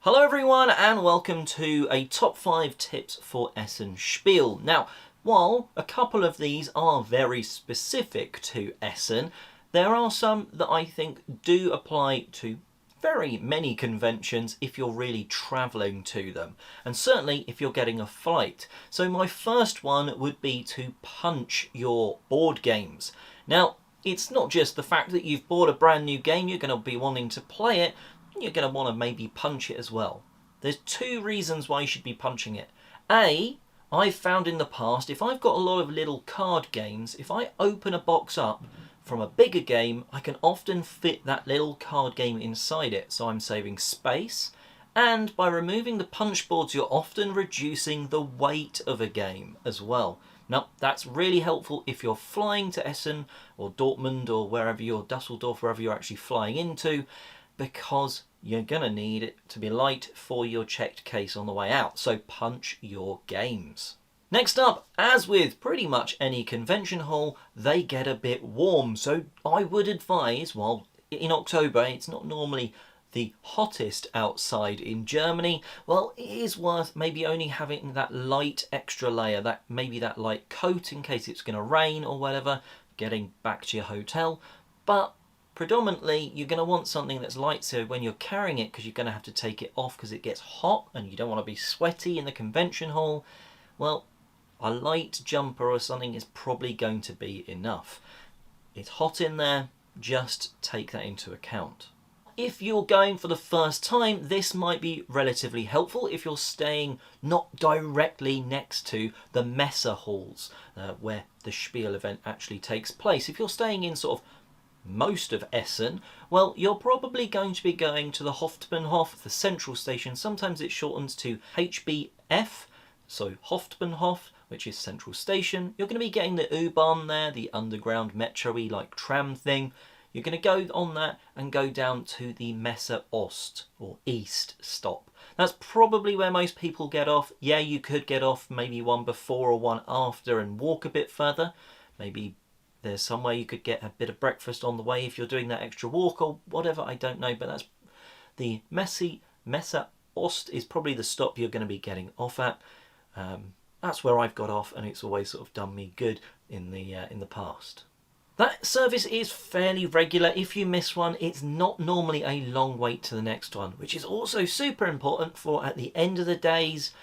Hello everyone and welcome to a top 5 tips for Essen Spiel. Now, while a couple of these are very specific to Essen, there are some that I think do apply to very many conventions if you're really travelling to them, and certainly if you're getting a flight. So my first one would be to punch your board games. Now, it's not just the fact that you've bought a brand new game, you're going to be wanting to play it, you're going to want to maybe punch it as well. There's two reasons why you should be punching it. A, I've found in the past, if I've got a lot of little card games, if I open a box up from a bigger game, I can often fit that little card game inside it, so I'm saving space. And by removing the punch boards, you're often reducing the weight of a game as well. Now, that's really helpful if you're flying to Essen or Dortmund or wherever you're, Dusseldorf, wherever you're actually flying into, because you're going to need it to be light for your checked case on the way out. So punch your games. Next up, as with pretty much any convention hall, they get a bit warm. So I would advise, well, in October, it's not normally the hottest outside in Germany, well, it is worth maybe only having that light extra layer, that maybe that light coat in case it's going to rain or whatever, getting back to your hotel. But predominantly, you're going to want something that's light, so when you're carrying it, because you're going to have to take it off because it gets hot and you don't want to be sweaty in the convention hall, well, a light jumper or something is probably going to be enough. It's hot in there, just take that into account. If you're going for the first time, this might be relatively helpful if you're staying not directly next to the Messe halls, where the Spiel event actually takes place. If you're staying in sort of most of Essen, well, you're probably going to be going to the Hauptbahnhof, the central station. Sometimes it shortens to HBF, so Hauptbahnhof, which is central station. You're going to be getting the U-Bahn there, the underground metro-y like tram thing. You're going to go on that and go down to the Messe Ost, or East stop. That's probably where most people get off. Yeah, you could get off maybe one before or one after and walk a bit further. Maybe there's somewhere you could get a bit of breakfast on the way if you're doing that extra walk or whatever, I don't know. But that's the Messe Ost is probably the stop you're going to be getting off at. That's where I've got off, and it's always sort of done me good in the past. That service is fairly regular. If you miss one, it's not normally a long wait to the next one, which is also super important for at the end of the days.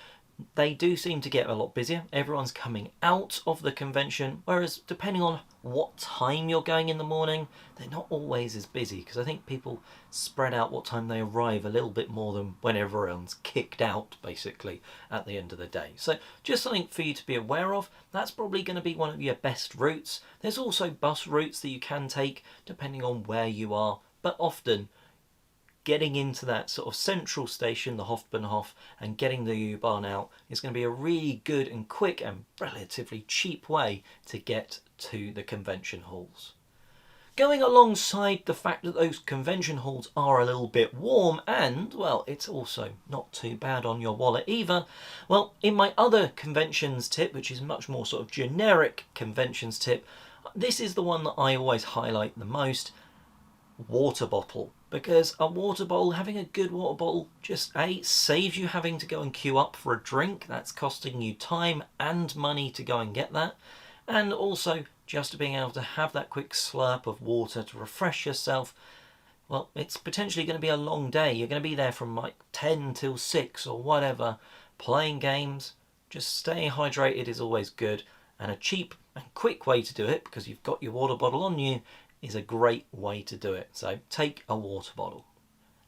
They do seem to get a lot busier. Everyone's coming out of the convention, whereas depending on what time you're going in the morning, they're not always as busy, because I think people spread out what time they arrive a little bit more than when everyone's kicked out, basically, at the end of the day. So just something for you to be aware of. That's probably going to be one of your best routes. There's also bus routes that you can take depending on where you are, but often getting into that sort of central station, the Hauptbahnhof, and getting the U-Bahn out is going to be a really good and quick and relatively cheap way to get to the convention halls. Going alongside the fact that those convention halls are a little bit warm and, well, it's also not too bad on your wallet either, well, in my other conventions tip, which is much more sort of generic conventions tip, this is the one that I always highlight the most: water bottle. Because a water bottle, having a good water bottle, just saves you having to go and queue up for a drink. That's costing you time and money to go and get that. And also just being able to have that quick slurp of water to refresh yourself. Well, it's potentially going to be a long day. You're going to be there from like 10 till 6 or whatever, playing games. Just staying hydrated is always good. And a cheap and quick way to do it, because you've got your water bottle on you, is a great way to do it. So take a water bottle.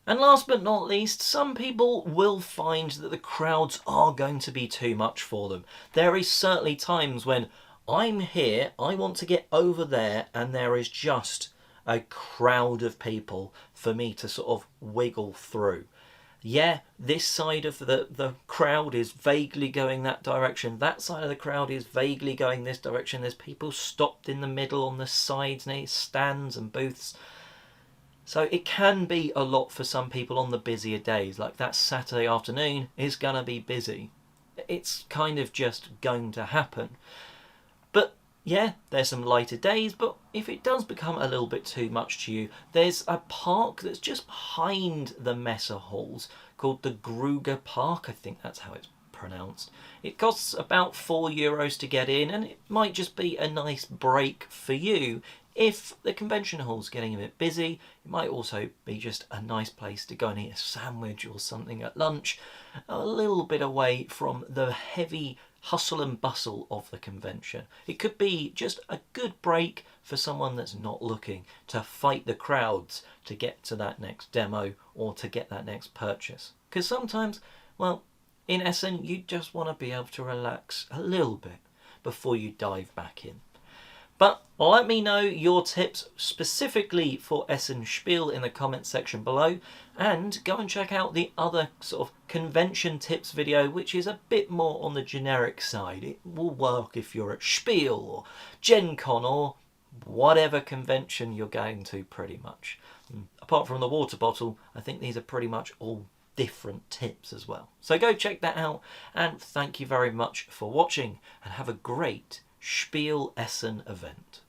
And last but not least, some people will find that the crowds are going to be too much for them. There is certainly times when I'm here, I want to get over there, and there is just a crowd of people for me to sort of wiggle through. Yeah, this side of the crowd is vaguely going that direction. That side of the crowd is vaguely going this direction. There's people stopped in the middle on the sides near stands and booths. So it can be a lot for some people on the busier days. Like that Saturday afternoon is going to be busy. It's kind of just going to happen. But Yeah, there's some lighter days, but if it does become a little bit too much to you, there's a park that's just behind the Messe halls called the Gruger Park. I think that's how it's pronounced. It costs about €4 to get in, and it might just be a nice break for you. If the convention hall's getting a bit busy, it might also be just a nice place to go and eat a sandwich or something at lunch, a little bit away from the heavy hustle and bustle of the convention. It could be just a good break for someone that's not looking to fight the crowds to get to that next demo or to get that next purchase. Because sometimes, well, in Essen, you just want to be able to relax a little bit before you dive back in. But let me know your tips specifically for Essen Spiel in the comments section below, and go and check out the other sort of convention tips video, which is a bit more on the generic side. It will work if you're at Spiel or Gen Con or whatever convention you're going to, pretty much. Apart from the water bottle, I think these are pretty much all different tips as well. So go check that out, and thank you very much for watching, and have a great Spiel Essen event.